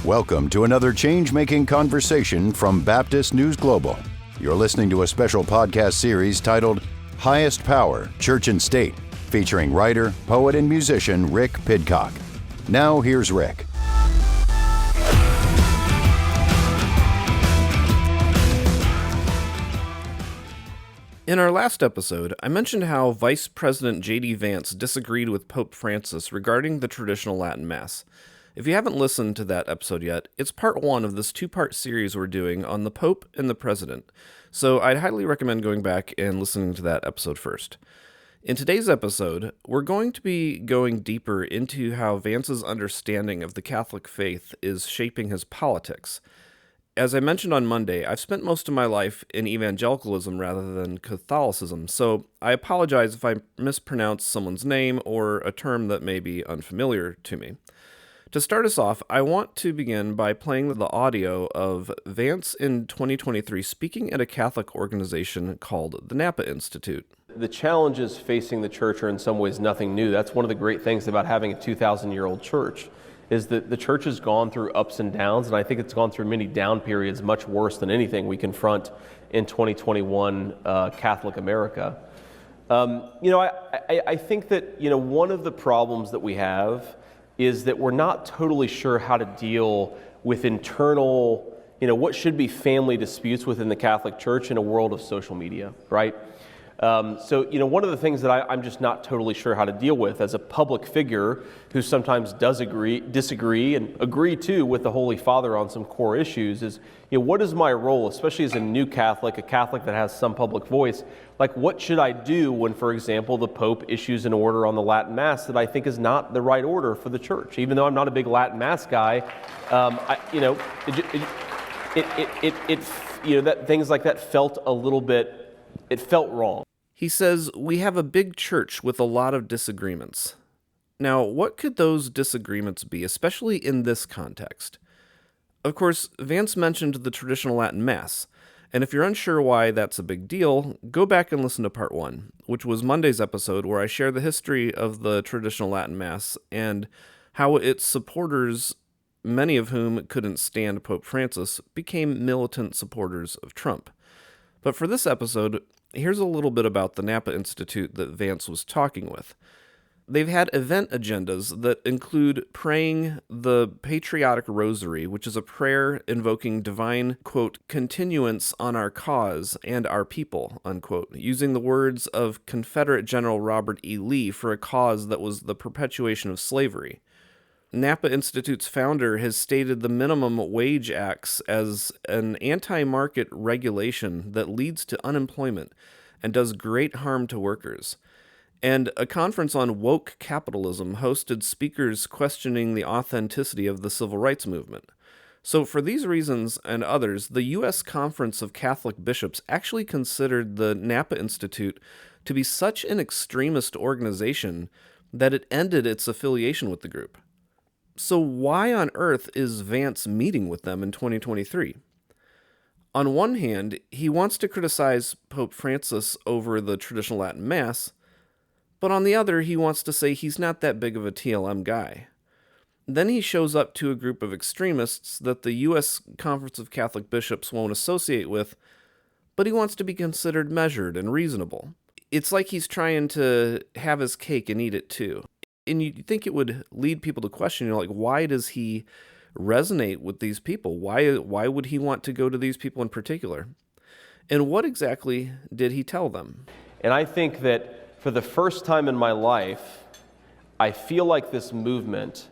Welcome to another change-making conversation from Baptist News Global. You're listening to a special podcast series titled Highest Power, Church and State, featuring writer, poet, and musician Rick Pidcock. Now here's Rick. In our last episode, I mentioned how Vice President J.D. Vance disagreed with Pope Francis regarding the traditional Latin Mass. If you haven't listened to that episode yet, it's part one of this two-part series we're doing on the Pope and the President, so I'd highly recommend going back and listening to that episode first. In today's episode, we're going to be going deeper into how Vance's understanding of the Catholic faith is shaping his politics. As I mentioned on Monday, I've spent most of my life in evangelicalism rather than Catholicism, so I apologize if I mispronounce someone's name or a term that may be unfamiliar to me. To start us off, I want to begin by playing the audio of Vance in 2023 speaking at a Catholic organization called the Napa Institute. The challenges facing the church are in some ways nothing new. That's one of the great things about having a 2,000-year-old church, is that the church has gone through ups and downs, and I think it's gone through many down periods, much worse than anything we confront in 2021 Catholic America. I think that one of the problems that we have is that we're not totally sure how to deal with internal, what should be family disputes within the Catholic Church in a world of social media, right? One of the things that I'm just not totally sure how to deal with as a public figure who sometimes disagree, and agree too with the Holy Father on some core issues is, what is my role, especially as a new Catholic, a Catholic that has some public voice? Like, what should I do when, for example, the Pope issues an order on the Latin Mass that I think is not the right order for the Church? Even though I'm not a big Latin Mass guy, things like that felt a little bit, it felt wrong. He says, we have a big church with a lot of disagreements. Now, what could those disagreements be, especially in this context? Of course, Vance mentioned the traditional Latin Mass, and if you're unsure why that's a big deal, go back and listen to part one, which was Monday's episode where I share the history of the traditional Latin Mass and how its supporters, many of whom couldn't stand Pope Francis, became militant supporters of Trump. But for this episode, here's a little bit about the Napa Institute that Vance was talking with. They've had event agendas that include praying the Patriotic Rosary, which is a prayer invoking divine, quote, continuance on our cause and our people, unquote, using the words of Confederate General Robert E. Lee for a cause that was the perpetuation of slavery. Napa Institute's founder has stated the minimum wage acts as an anti-market regulation that leads to unemployment and does great harm to workers. And a conference on woke capitalism hosted speakers questioning the authenticity of the civil rights movement. So for these reasons and others, the U.S. Conference of Catholic Bishops actually considered the Napa Institute to be such an extremist organization that it ended its affiliation with the group. So why on earth is Vance meeting with them in 2023? On one hand, he wants to criticize Pope Francis over the traditional Latin Mass, but on the other, he wants to say he's not that big of a TLM guy. Then he shows up to a group of extremists that the U.S. Conference of Catholic Bishops won't associate with, but he wants to be considered measured and reasonable. It's like he's trying to have his cake and eat it too. And you'd think it would lead people to question, why does he resonate with these people? Why would he want to go to these people in particular? And what exactly did he tell them? And I think that for the first time in my life, I feel like this movement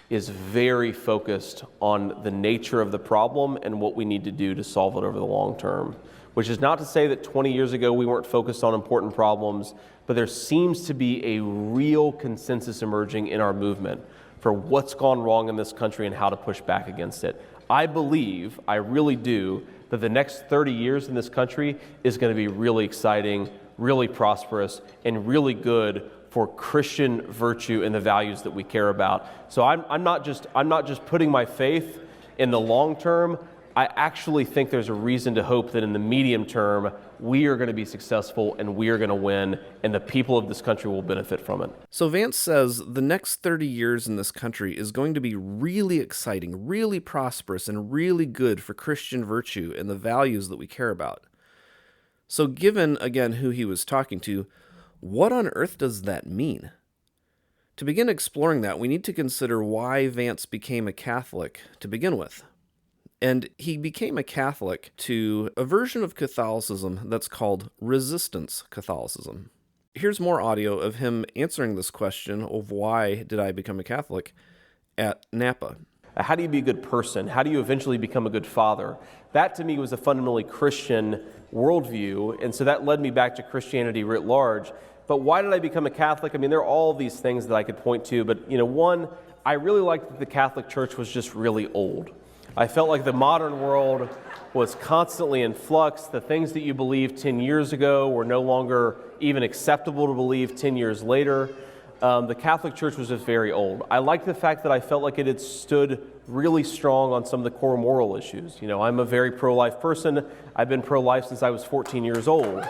is very focused on the nature of the problem and what we need to do to solve it over the long term. Which is not to say that 20 years ago we weren't focused on important problems, but there seems to be a real consensus emerging in our movement for what's gone wrong in this country and how to push back against it. I believe, I really do, that the next 30 years in this country is going to be really exciting, really prosperous, and really good for Christian virtue and the values that we care about. So I'm not just putting my faith in the long term. I actually think there's a reason to hope that in the medium term, we are going to be successful and we are going to win, and the people of this country will benefit from it. So Vance says the next 30 years in this country is going to be really exciting, really prosperous, and really good for Christian virtue and the values that we care about. So given, again, who he was talking to, what on earth does that mean? To begin exploring that, we need to consider why Vance became a Catholic to begin with. And he became a Catholic to a version of Catholicism that's called resistance Catholicism. Here's more audio of him answering this question of why did I become a Catholic at Napa. How do you be a good person? How do you eventually become a good father? That to me was a fundamentally Christian worldview, and so that led me back to Christianity writ large. But why did I become a Catholic? I mean, there are all these things that I could point to, but one, I really liked that the Catholic Church was just really old. I felt like the modern world was constantly in flux. The things that you believed 10 years ago were no longer even acceptable to believe 10 years later. The Catholic Church was just very old. I liked the fact that I felt like it had stood really strong on some of the core moral issues. I'm a very pro-life person. I've been pro-life since I was 14 years old.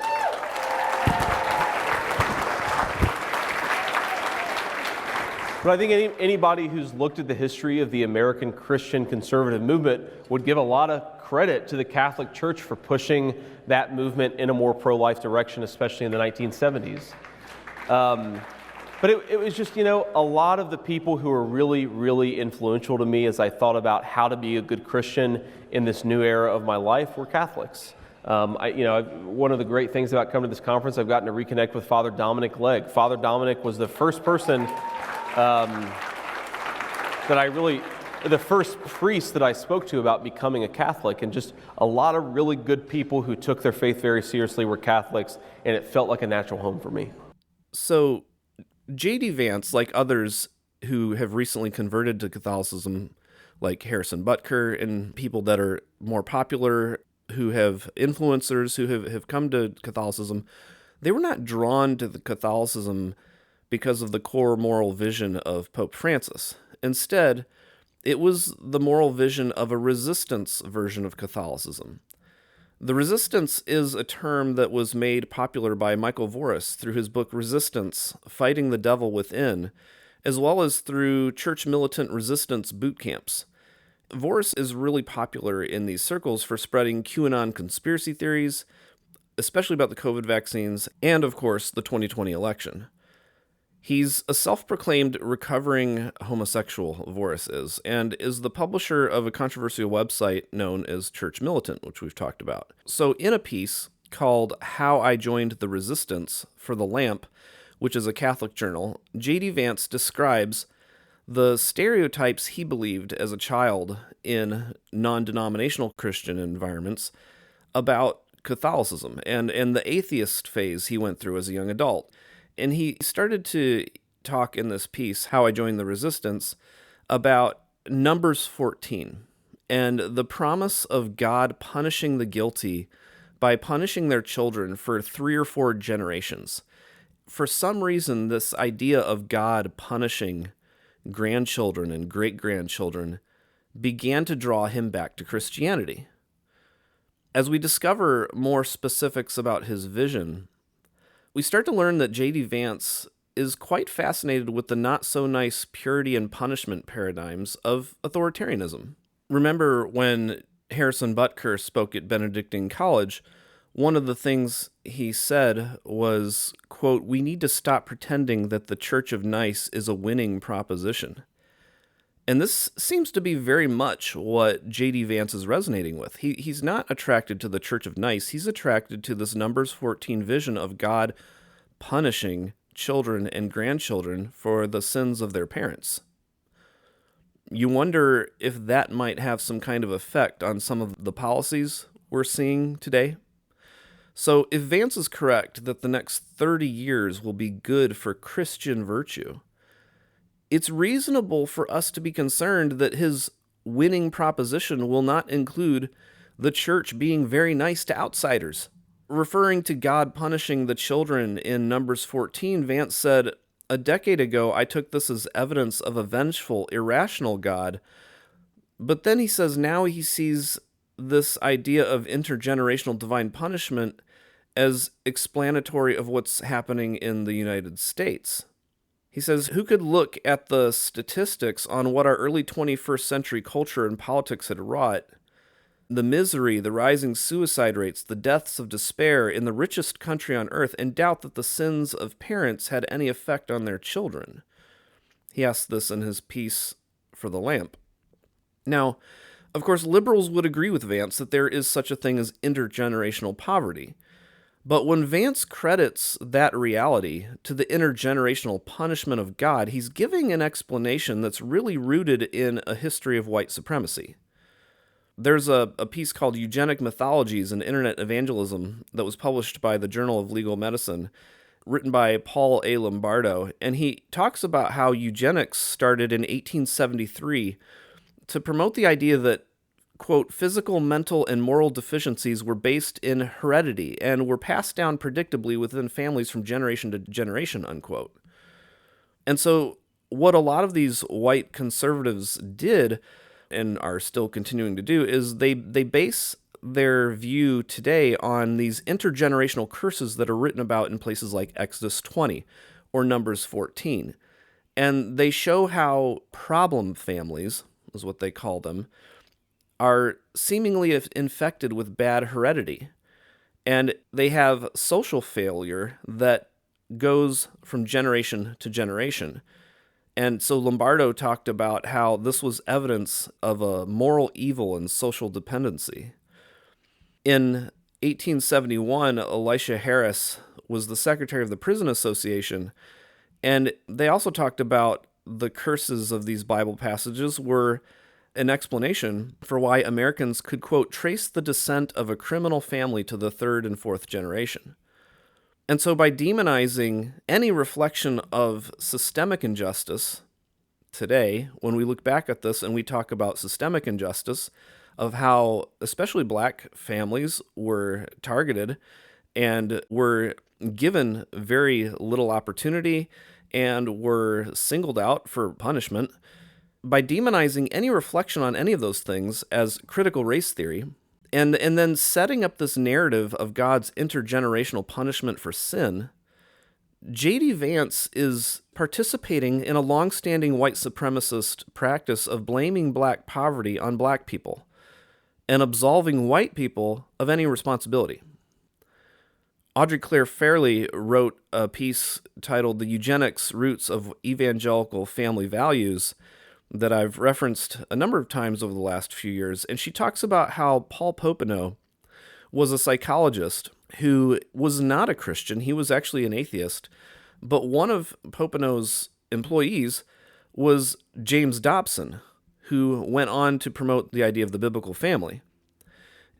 But I think anybody who's looked at the history of the American Christian conservative movement would give a lot of credit to the Catholic Church for pushing that movement in a more pro-life direction, especially in the 1970s. But it was just, a lot of the people who were really, really influential to me as I thought about how to be a good Christian in this new era of my life were Catholics. One of the great things about coming to this conference, I've gotten to reconnect with Father Dominic Legg. Father Dominic was the first person the first priest that I spoke to about becoming a Catholic, and just a lot of really good people who took their faith very seriously were Catholics, and it felt like a natural home for me. So J.D. Vance, like others who have recently converted to Catholicism, like Harrison Butker and people that are more popular, who have influencers who have come to Catholicism, they were not drawn to the Catholicism because of the core moral vision of Pope Francis. Instead, it was the moral vision of a resistance version of Catholicism. The resistance is a term that was made popular by Michael Voris through his book Resistance, Fighting the Devil Within, as well as through church militant resistance boot camps. Voris is really popular in these circles for spreading QAnon conspiracy theories, especially about the COVID vaccines, and of course, the 2020 election. He's a self-proclaimed recovering homosexual, Voris is, and is the publisher of a controversial website known as Church Militant, which we've talked about. So in a piece called How I Joined the Resistance for The Lamp, which is a Catholic journal, J.D. Vance describes the stereotypes he believed as a child in non-denominational Christian environments about Catholicism and the atheist phase he went through as a young adult. And he started to talk in this piece, How I Joined the Resistance, about Numbers 14 and the promise of God punishing the guilty by punishing their children for 3 or 4 generations. For some reason, this idea of God punishing grandchildren and great-grandchildren began to draw him back to Christianity. As we discover more specifics about his vision, we start to learn that J.D. Vance is quite fascinated with the not-so-nice purity and punishment paradigms of authoritarianism. Remember when Harrison Butker spoke at Benedictine College, one of the things he said was, quote, "We need to stop pretending that the Church of Nice is a winning proposition." And this seems to be very much what J.D. Vance is resonating with. He's not attracted to the Church of Nice. He's attracted to this Numbers 14 vision of God punishing children and grandchildren for the sins of their parents. You wonder if that might have some kind of effect on some of the policies we're seeing today. So if Vance is correct that the next 30 years will be good for Christian virtue, it's reasonable for us to be concerned that his winning proposition will not include the church being very nice to outsiders. Referring to God punishing the children in Numbers 14, Vance said, "A decade ago, I took this as evidence of a vengeful, irrational God." But then he says now he sees this idea of intergenerational divine punishment as explanatory of what's happening in the United States. He says, who could look at the statistics on what our early 21st century culture and politics had wrought? The misery, the rising suicide rates, the deaths of despair in the richest country on earth, and doubt that the sins of parents had any effect on their children. He asked this in his piece for The Lamp. Now, of course, liberals would agree with Vance that there is such a thing as intergenerational poverty. But when Vance credits that reality to the intergenerational punishment of God, he's giving an explanation that's really rooted in a history of white supremacy. There's a piece called Eugenic Mythologies and Internet Evangelism that was published by the Journal of Legal Medicine, written by Paul A. Lombardo, and he talks about how eugenics started in 1873 to promote the idea that, quote, physical, mental, and moral deficiencies were based in heredity and were passed down predictably within families from generation to generation, unquote. And so what a lot of these white conservatives did, and are still continuing to do, is they base their view today on these intergenerational curses that are written about in places like Exodus 20 or Numbers 14. And they show how problem families, is what they call them, are seemingly infected with bad heredity. And they have social failure that goes from generation to generation. And so Lombardo talked about how this was evidence of a moral evil and social dependency. In 1871, Elisha Harris was the secretary of the Prison Association, and they also talked about the curses of these Bible passages were an explanation for why Americans could, quote, trace the descent of a criminal family to the third and fourth generation. And so by demonizing any reflection of systemic injustice today, when we look back at this and we talk about systemic injustice, of how especially black families were targeted and were given very little opportunity and were singled out for punishment, by demonizing any reflection on any of those things as critical race theory, and then setting up this narrative of God's intergenerational punishment for sin, J.D. Vance is participating in a long-standing white supremacist practice of blaming black poverty on black people and absolving white people of any responsibility. Audrey Claire Fairley wrote a piece titled The Eugenics Roots of Evangelical Family Values that I've referenced a number of times over the last few years, and she talks about how Paul Popenoe was a psychologist who was not a Christian. He was actually an atheist, but one of Popenoe's employees was James Dobson, who went on to promote the idea of the biblical family.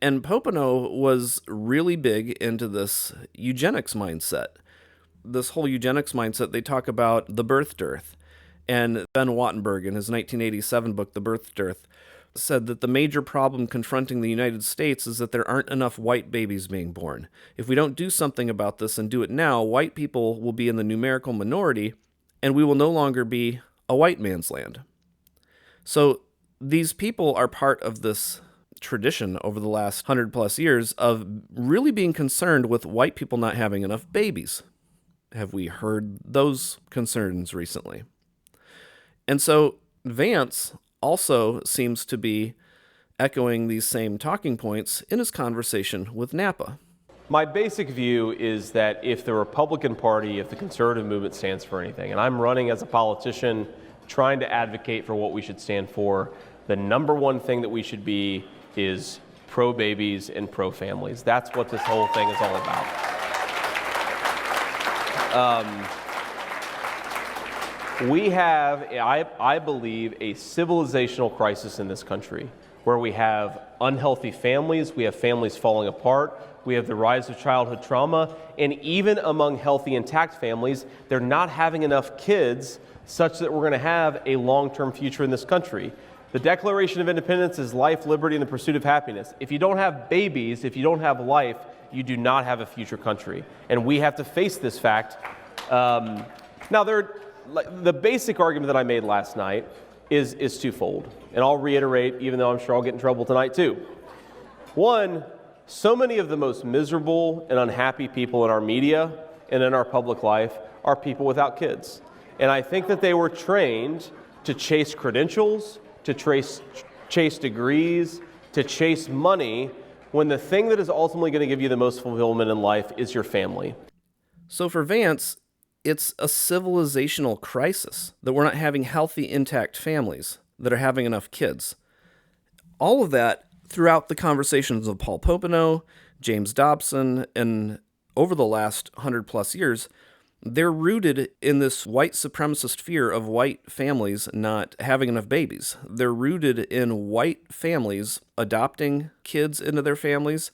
And Popenoe was really big into this eugenics mindset. This whole eugenics mindset, they talk about the birth dearth. And Ben Wattenberg, in his 1987 book, The Birth Dearth, said that the major problem confronting the United States is that there aren't enough white babies being born. If we don't do something about this and do it now, white people will be in the numerical minority, and we will no longer be a white man's land. So these people are part of this tradition over the last 100+ years of really being concerned with white people not having enough babies. Have we heard those concerns recently? And so Vance also seems to be echoing these same talking points in his conversation with Napa. My basic view is that if the Republican Party, if the conservative movement stands for anything, and I'm running as a politician trying to advocate for what we should stand for, the number one thing that we should be is pro-babies and pro-families. That's what this whole thing is all about. We have, I believe, a civilizational crisis in this country where we have unhealthy families, we have families falling apart, we have the rise of childhood trauma, and even among healthy, intact families, they're not having enough kids such that we're going to have a long-term future in this country. The Declaration of Independence is life, liberty, and the pursuit of happiness. If you don't have babies, if you don't have life, you do not have a future country. And we have to face this fact. Now, the basic argument that I made last night is twofold. And I'll reiterate, even though I'm sure I'll get in trouble tonight too. One, So many of the most miserable and unhappy people in our media and in our public life are people without kids. And I think that they were trained to chase credentials, to chase degrees, to chase money, when the thing that is ultimately going to give you the most fulfillment in life is your family. So for Vance, it's a civilizational crisis that we're not having healthy, intact families that are having enough kids. All of that throughout the conversations of Paul Popenoe, James Dobson, and over the last 100+ years, they're rooted in this white supremacist fear of white families not having enough babies. They're rooted in white families adopting kids into their families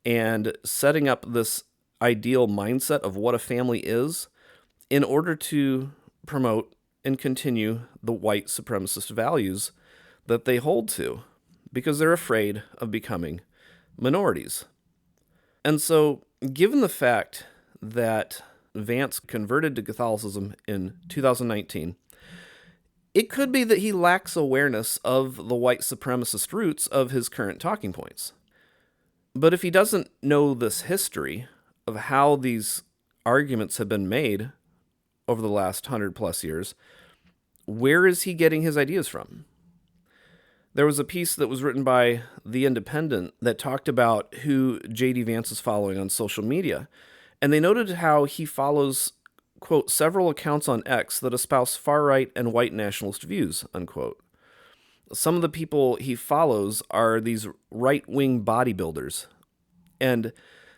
and setting up this ideal mindset of what a family is in order to promote and continue the white supremacist values that they hold to, because they're afraid of becoming minorities. And so, given the fact that Vance converted to Catholicism in 2019, it could be that he lacks awareness of the white supremacist roots of his current talking points. But if he doesn't know this history of how these arguments have been made over the last 100+ years, where is he getting his ideas from? There was a piece that was written by The Independent that talked about who J.D. Vance is following on social media. And they noted how he follows, quote, several accounts on X that espouse far-right and white nationalist views, unquote. Some of the people he follows are these right-wing bodybuilders. And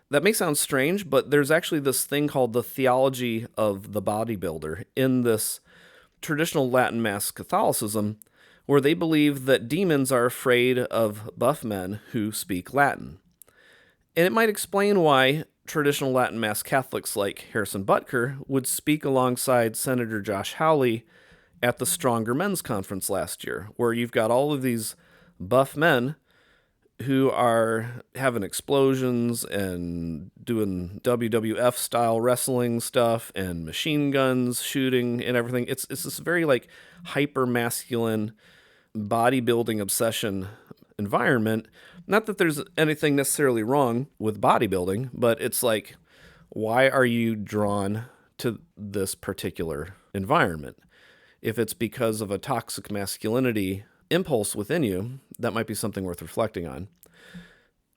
that may sound strange, but there's actually this thing called the theology of the bodybuilder in this traditional Latin Mass Catholicism, where they believe that demons are afraid of buff men who speak Latin. And it might explain why traditional Latin Mass Catholics like Harrison Butker would speak alongside Senator Josh Hawley at the Stronger Men's Conference last year, where you've got all of these buff men who are having explosions and doing WWF-style wrestling stuff and machine guns shooting and everything. It's this very like hyper-masculine bodybuilding obsession environment. Not that there's anything necessarily wrong with bodybuilding, but it's like, why are you drawn to this particular environment? If it's because of a toxic masculinity impulse within you, that might be something worth reflecting on.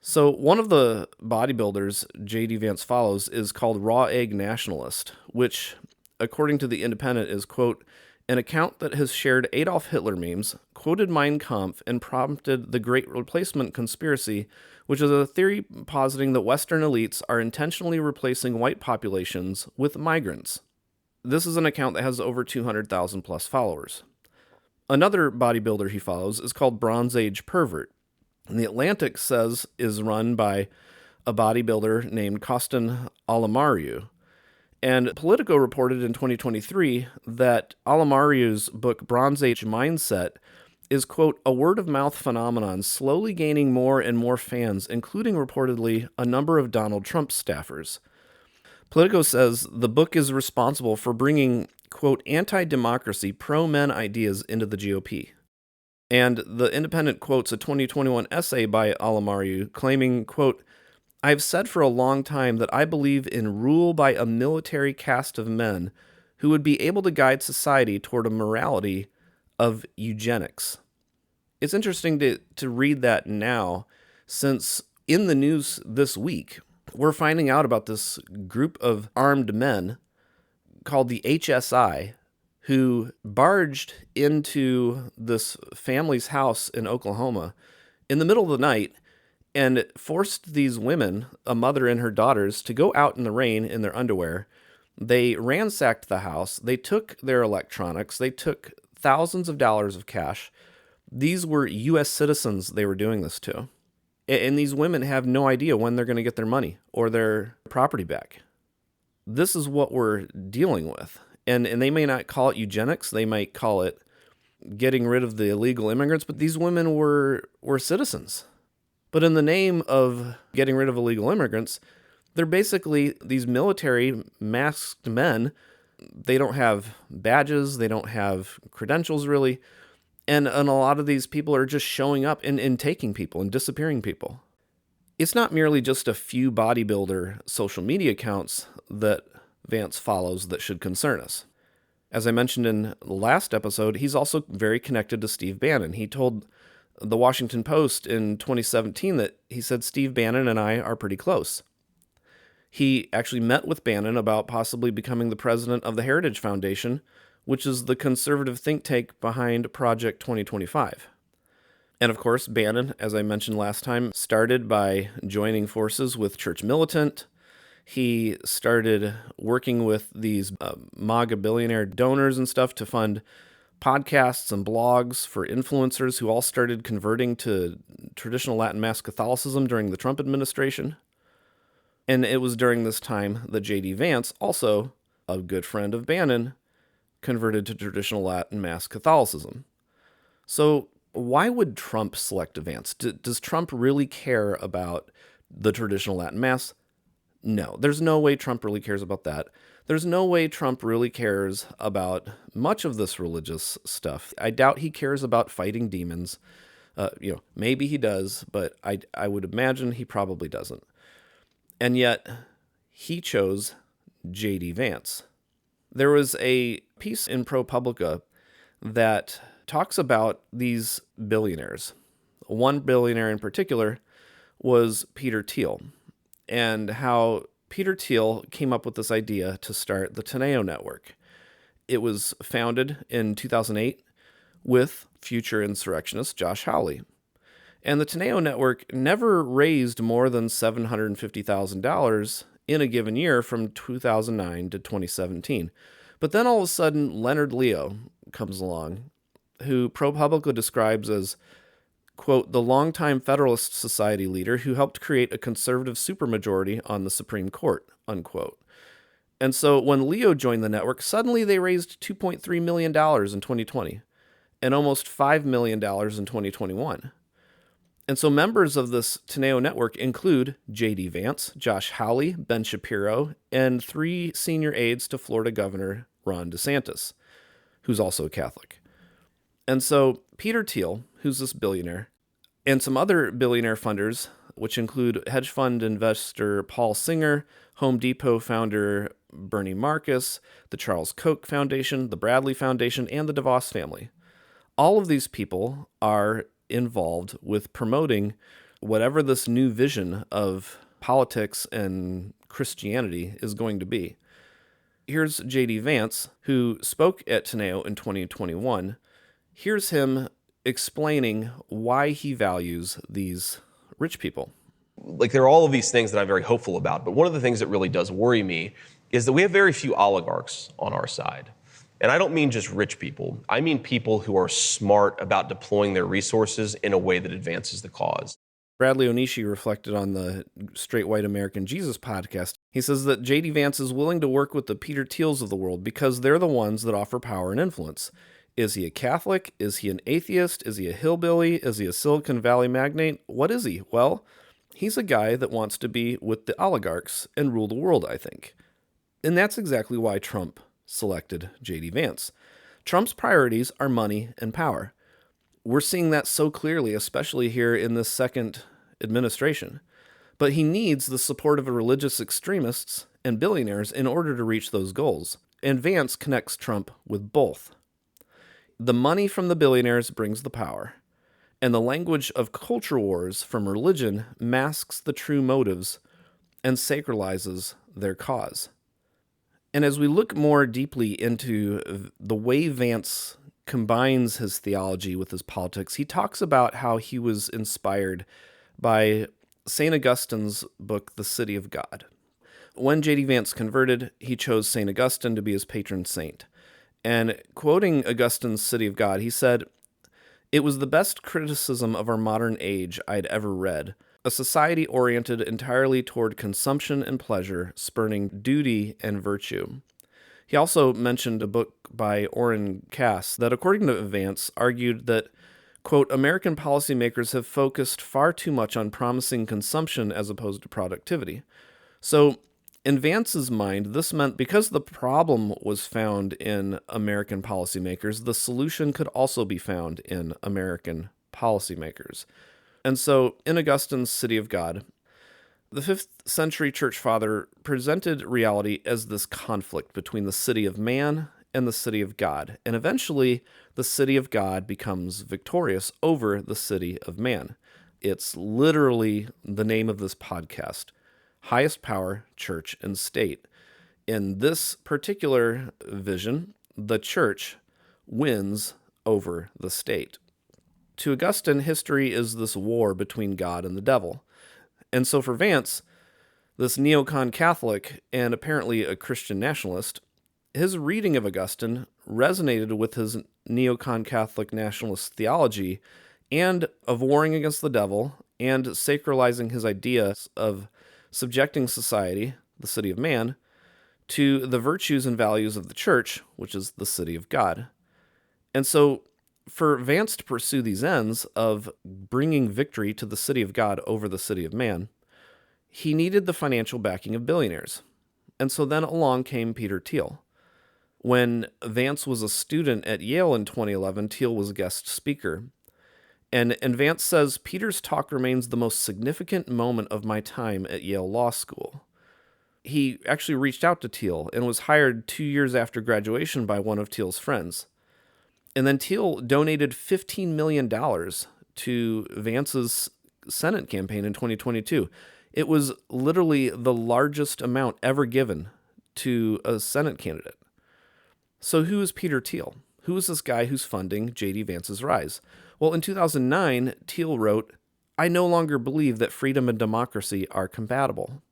So one of the bodybuilders J.D. Vance follows is called Raw Egg Nationalist, which, according to The Independent, is, quote, an account that has shared Adolf Hitler memes, quoted Mein Kampf, and prompted the Great Replacement Conspiracy, which is a theory positing that Western elites are intentionally replacing white populations with migrants. This is an account that has over 200,000 plus followers. Another bodybuilder he follows is called Bronze Age Pervert, and The Atlantic says is run by a bodybuilder named Costin Alamariu. And Politico reported in 2023 that Alamariu's book Bronze Age Mindset is, quote, a word-of-mouth phenomenon slowly gaining more and more fans, including reportedly a number of Donald Trump staffers. Politico says the book is responsible for bringing, quote, anti-democracy, pro-men ideas into the GOP. And The Independent quotes a 2021 essay by Alamariu claiming, quote, I've said for a long time that I believe in rule by a military caste of men who would be able to guide society toward a morality of eugenics. It's interesting to read that now, since in the news this week, we're finding out about this group of armed men called the HSI who barged into this family's house in Oklahoma in the middle of the night and forced these women, a mother and her daughters, to go out in the rain in their underwear. They ransacked the house. They took their electronics. They took thousands of dollars of cash. These were U.S. citizens they were doing this to. And these women have no idea when they're going to get their money or their property back. This is what we're dealing with. And they may not call it eugenics. They might call it getting rid of the illegal immigrants. But these women were citizens. But in the name of getting rid of illegal immigrants, they're basically these military masked men. They don't have badges. They don't have credentials, really. And a lot of these people are just showing up and taking people and disappearing people. It's not merely just a few bodybuilder social media accounts that Vance follows that should concern us. As I mentioned in the last episode, he's also very connected to Steve Bannon. He told the Washington Post in 2017 that he said Steve Bannon and I are pretty close. He actually met with Bannon about possibly becoming the president of the Heritage Foundation, which is the conservative think tank behind Project 2025. And of course, Bannon, as I mentioned last time, started by joining forces with Church Militant. He started working with these MAGA billionaire donors and stuff to fund podcasts and blogs for influencers who all started converting to traditional Latin Mass Catholicism during the Trump administration. And it was during this time that J.D. Vance, also a good friend of Bannon, converted to traditional Latin Mass Catholicism. So why would Trump select Vance? Does Trump really care about the traditional Latin Mass? No, there's no way Trump really cares about that. There's no way Trump really cares about much of this religious stuff. I doubt he cares about fighting demons. Maybe he does, but I would imagine he probably doesn't. And yet, he chose J.D. Vance. There was a piece in ProPublica that talks about these billionaires. One billionaire in particular was Peter Thiel, and how Peter Thiel came up with this idea to start the Teneo Network. It was founded in 2008 with future insurrectionist Josh Hawley. And the Teneo Network never raised more than $750,000 in a given year from 2009 to 2017. But then all of a sudden, Leonard Leo comes along, who ProPublica describes as, quote, the longtime Federalist Society leader who helped create a conservative supermajority on the Supreme Court, unquote. And so when Leo joined the network, suddenly they raised $2.3 million in 2020 and almost $5 million in 2021. And so members of this Teneo network include J.D. Vance, Josh Hawley, Ben Shapiro, and 3 senior aides to Florida Governor Ron DeSantis, who's also a Catholic. And so Peter Thiel, who's this billionaire, and some other billionaire funders, which include hedge fund investor Paul Singer, Home Depot founder Bernie Marcus, the Charles Koch Foundation, the Bradley Foundation, and the DeVos family. All of these people are involved with promoting whatever this new vision of politics and Christianity is going to be. Here's J.D. Vance, who spoke at Teneo in 2021. Here's him explaining why he values these rich people. Like, there are all of these things that I'm very hopeful about, but one of the things that really does worry me is that we have very few oligarchs on our side. And I don't mean just rich people. I mean people who are smart about deploying their resources in a way that advances the cause. Bradley Onishi reflected on the Straight White American Jesus podcast. He says that J.D. Vance is willing to work with the Peter Thiels of the world because they're the ones that offer power and influence. Is he a Catholic? Is he an atheist? Is he a hillbilly? Is he a Silicon Valley magnate? What is he? Well, he's a guy that wants to be with the oligarchs and rule the world, I think. And that's exactly why Trump selected J.D. Vance. Trump's priorities are money and power. We're seeing that so clearly, especially here in this second administration. But he needs the support of religious extremists and billionaires in order to reach those goals. And Vance connects Trump with both. The money from the billionaires brings the power, and the language of culture wars from religion masks the true motives and sacralizes their cause. And as we look more deeply into the way Vance combines his theology with his politics, he talks about how he was inspired by St. Augustine's book, The City of God. When J.D. Vance converted, he chose St. Augustine to be his patron saint. And quoting Augustine's City of God, he said, "It was the best criticism of our modern age I'd ever read, a society oriented entirely toward consumption and pleasure, spurning duty and virtue." He also mentioned a book by Orrin Cass that, according to Vance, argued that, quote, American policymakers have focused far too much on promising consumption as opposed to productivity. So, in Vance's mind, this meant because the problem was found in American policymakers, the solution could also be found in American policymakers. And so, in Augustine's City of God, The 5th century church father presented reality as this conflict between the city of man and the city of God, and eventually the city of God becomes victorious over the city of man. It's literally the name of this podcast, Highest Power, Church and State. In this particular vision, the church wins over the state. To Augustine, history is this war between God and the devil. And so for Vance, this neocon Catholic and apparently a Christian nationalist, his reading of Augustine resonated with his neocon Catholic nationalist theology and of warring against the devil and sacralizing his ideas of subjecting society, the city of man, to the virtues and values of the church, which is the city of God. And so for Vance to pursue these ends of bringing victory to the city of God over the city of man, he needed the financial backing of billionaires. And so then along came Peter Thiel. When Vance was a student at Yale in 2011, Thiel was a guest speaker. And Vance says, Peter's talk remains the most significant moment of my time at Yale Law School. He actually reached out to Thiel and was hired 2 years after graduation by one of Thiel's friends. And then Thiel donated $15 million to Vance's Senate campaign in 2022. It was literally the largest amount ever given to a Senate candidate. So who is Peter Thiel? Who is this guy who's funding J.D. Vance's rise? Well, in 2009, Thiel wrote, "I no longer believe that freedom and democracy are compatible."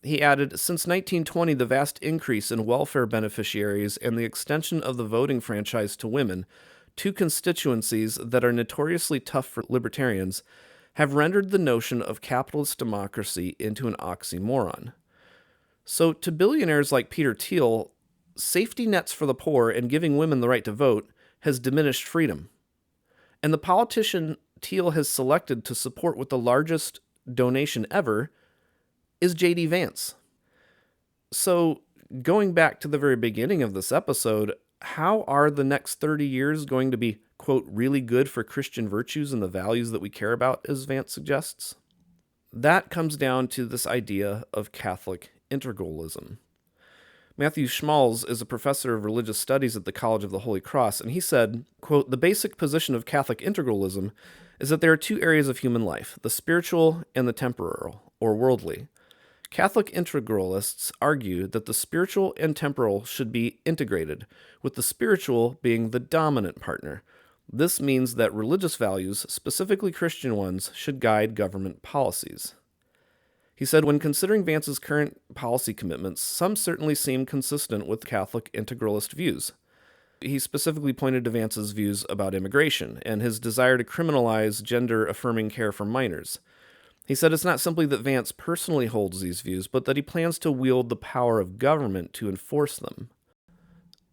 He added, "Since 1920, the vast increase in welfare beneficiaries and the extension of the voting franchise to women, two constituencies that are notoriously tough for libertarians, have rendered the notion of capitalist democracy into an oxymoron." So to billionaires like Peter Thiel, safety nets for the poor and giving women the right to vote has diminished freedom. And the politician Thiel has selected to support with the largest donation ever is J.D. Vance. So going back to the very beginning of this episode, how are the next 30 years going to be, quote, really good for Christian virtues and the values that we care about, as Vance suggests? That comes down to this idea of Catholic integralism. Matthew Schmalz is a professor of religious studies at the College of the Holy Cross, and he said, quote, "The basic position of Catholic integralism is that there are two areas of human life, the spiritual and the temporal, or worldly. Catholic integralists argue that the spiritual and temporal should be integrated, with the spiritual being the dominant partner. This means that religious values, specifically Christian ones, should guide government policies." He said, when considering Vance's current policy commitments, some certainly seem consistent with Catholic integralist views. He specifically pointed to Vance's views about immigration and his desire to criminalize gender-affirming care for minors. He said it's not simply that Vance personally holds these views, but that he plans to wield the power of government to enforce them.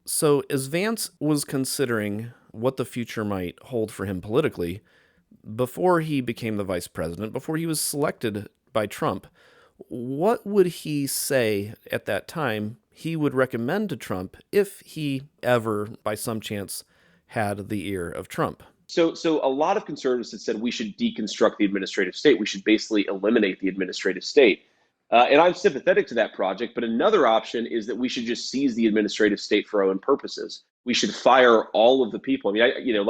So as Vance was considering what the future might hold for him politically, before he became the vice president, before he was selected by Trump, what would he say at that time he would recommend to Trump if he ever, by some chance, had the ear of Trump? So a lot of conservatives had said we should deconstruct the administrative state. We should basically eliminate the administrative state. And I'm sympathetic to that project, but another option is that we should just seize the administrative state for our own purposes. We should fire all of the people. I mean,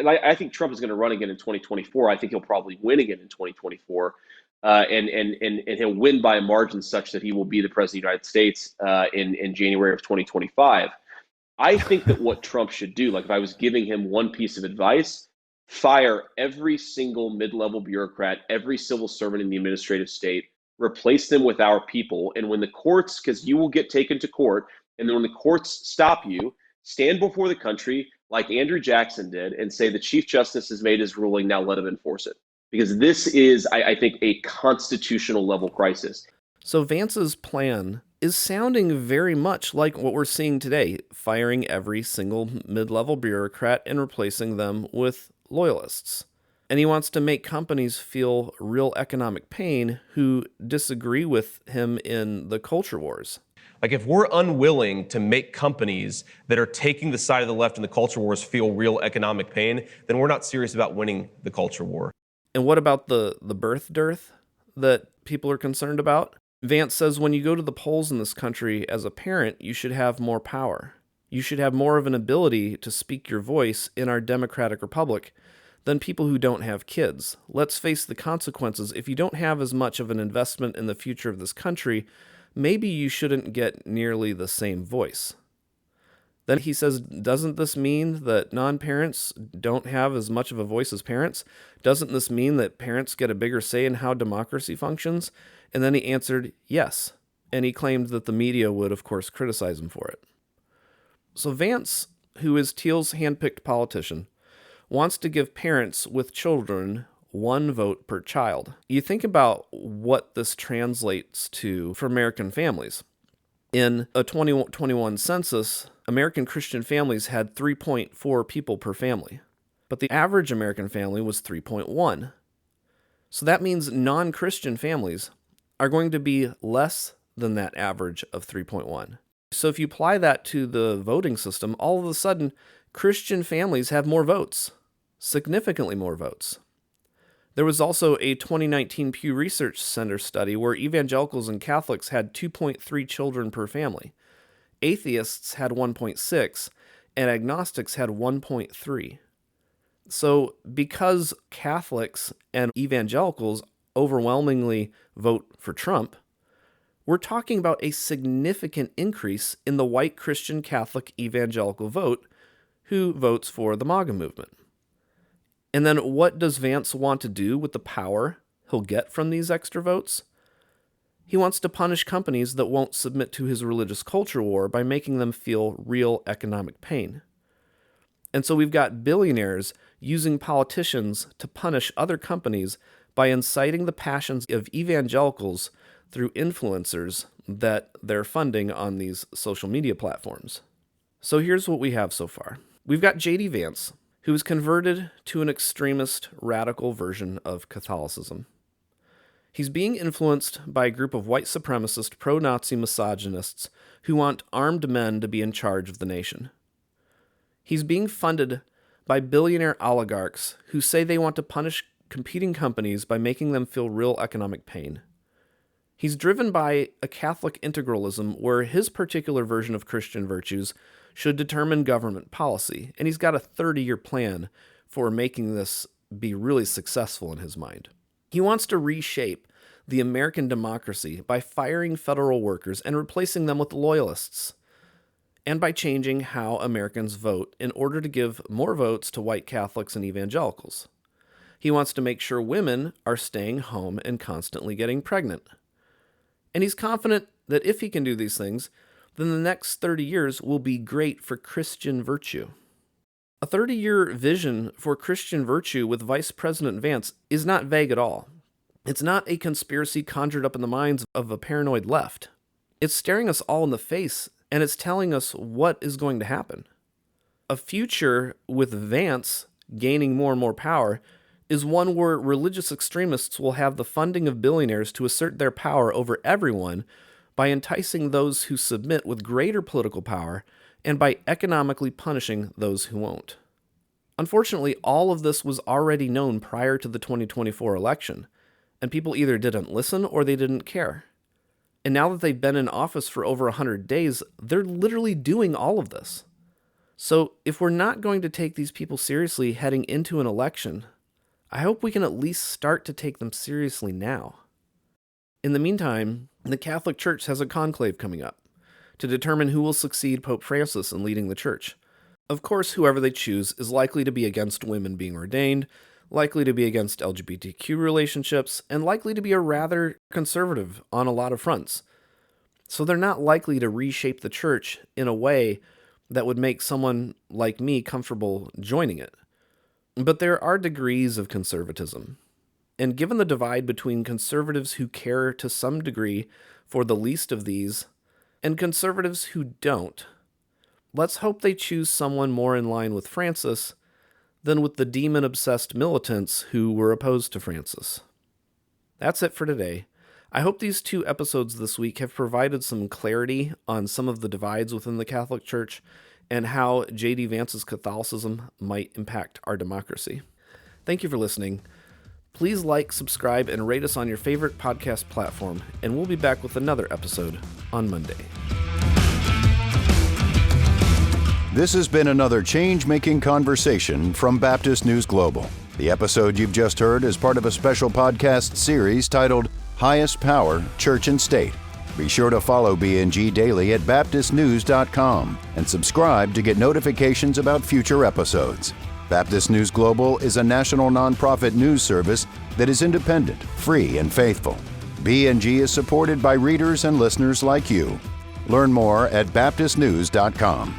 I think Trump is going to run again in 2024. I think he'll probably win again in 2024. And he'll win by a margin such that he will be the president of the United States in January of 2025. I think that what Trump should do, like if I was giving him one piece of advice, fire every single mid-level bureaucrat, every civil servant in the administrative state, replace them with our people. And when the courts, because you will get taken to court, and then when the courts stop you, stand before the country like Andrew Jackson did and say the Chief Justice has made his ruling, now let him enforce it. Because this is, I think, a constitutional level crisis. So Vance's plan is sounding very much like what we're seeing today, firing every single mid-level bureaucrat and replacing them with loyalists. And he wants to make companies feel real economic pain who disagree with him in the culture wars. Like if we're unwilling to make companies that are taking the side of the left in the culture wars feel real economic pain, then we're not serious about winning the culture war. And what about the birth dearth? that people are concerned about. Vance says when you go to the polls in this country as a parent, you should have more power. You should have more of an ability to speak your voice in our democratic republic than people who don't have kids. Let's face the consequences. If you don't have as much of an investment in the future of this country, maybe you shouldn't get nearly the same voice. Then he says, doesn't this mean that non-parents don't have as much of a voice as parents? Doesn't this mean that parents get a bigger say in how democracy functions? And then he answered, yes. And he claimed that the media would, of course, criticize him for it. So Vance, who is Thiel's handpicked politician, wants to give parents with children 1 vote per child. You think about what this translates to for American families. In a 2021 census, American Christian families had 3.4 people per family, but the average American family was 3.1. So that means non-Christian families are going to be less than that average of 3.1. So if you apply that to the voting system, all of a sudden, Christian families have more votes, significantly more votes. There was also a 2019 Pew Research Center study where evangelicals and Catholics had 2.3 children per family. Atheists had 1.6, and agnostics had 1.3. So because Catholics and evangelicals overwhelmingly vote for Trump, we're talking about a significant increase in the white Christian Catholic evangelical vote who votes for the MAGA movement. And then what does Vance want to do with the power he'll get from these extra votes? He wants to punish companies that won't submit to his religious culture war by making them feel real economic pain. And so we've got billionaires using politicians to punish other companies by inciting the passions of evangelicals through influencers that they're funding on these social media platforms. So here's what we have so far. We've got J.D. Vance, who was converted to an extremist, radical version of Catholicism. He's being influenced by a group of white supremacist, pro-Nazi misogynists who want armed men to be in charge of the nation. He's being funded by billionaire oligarchs who say they want to punish competing companies by making them feel real economic pain. He's driven by a Catholic integralism where his particular version of Christian virtues should determine government policy, and he's got a 30-year plan for making this be really successful in his mind. He wants to reshape the American democracy by firing federal workers and replacing them with loyalists, and by changing how Americans vote in order to give more votes to white Catholics and evangelicals. He wants to make sure women are staying home and constantly getting pregnant. And he's confident that if he can do these things, then the next 30 years will be great for Christian virtue. A 30-year vision for Christian virtue with Vice President Vance is not vague at all. It's not a conspiracy conjured up in the minds of a paranoid left. It's staring us all in the face, and it's telling us what is going to happen. A future with Vance gaining more and more power is one where religious extremists will have the funding of billionaires to assert their power over everyone by enticing those who submit with greater political power and by economically punishing those who won't. Unfortunately, all of this was already known prior to the 2024 election, and people either didn't listen or they didn't care. And now that they've been in office for over 100 days, they're literally doing all of this. So if we're not going to take these people seriously heading into an election, I hope we can at least start to take them seriously now. In the meantime, the Catholic Church has a conclave coming up to determine who will succeed Pope Francis in leading the church. Of course, whoever they choose is likely to be against women being ordained, likely to be against LGBTQ relationships, and likely to be a rather conservative on a lot of fronts. So they're not likely to reshape the church in a way that would make someone like me comfortable joining it. But there are degrees of conservatism. And given the divide between conservatives who care to some degree for the least of these and conservatives who don't, let's hope they choose someone more in line with Francis than with the demon-obsessed militants who were opposed to Francis. That's it for today. I hope these 2 episodes this week have provided some clarity on some of the divides within the Catholic Church and how J.D. Vance's Catholicism might impact our democracy. Thank you for listening. Please like, subscribe, and rate us on your favorite podcast platform, and we'll be back with another episode on Monday. This has been another change-making conversation from Baptist News Global. The episode you've just heard is part of a special podcast series titled Highest Power, Church and State. Be sure to follow BNG daily at baptistnews.com and subscribe to get notifications about future episodes. Baptist News Global is a national nonprofit news service that is independent, free, and faithful. BNG is supported by readers and listeners like you. Learn more at baptistnews.com.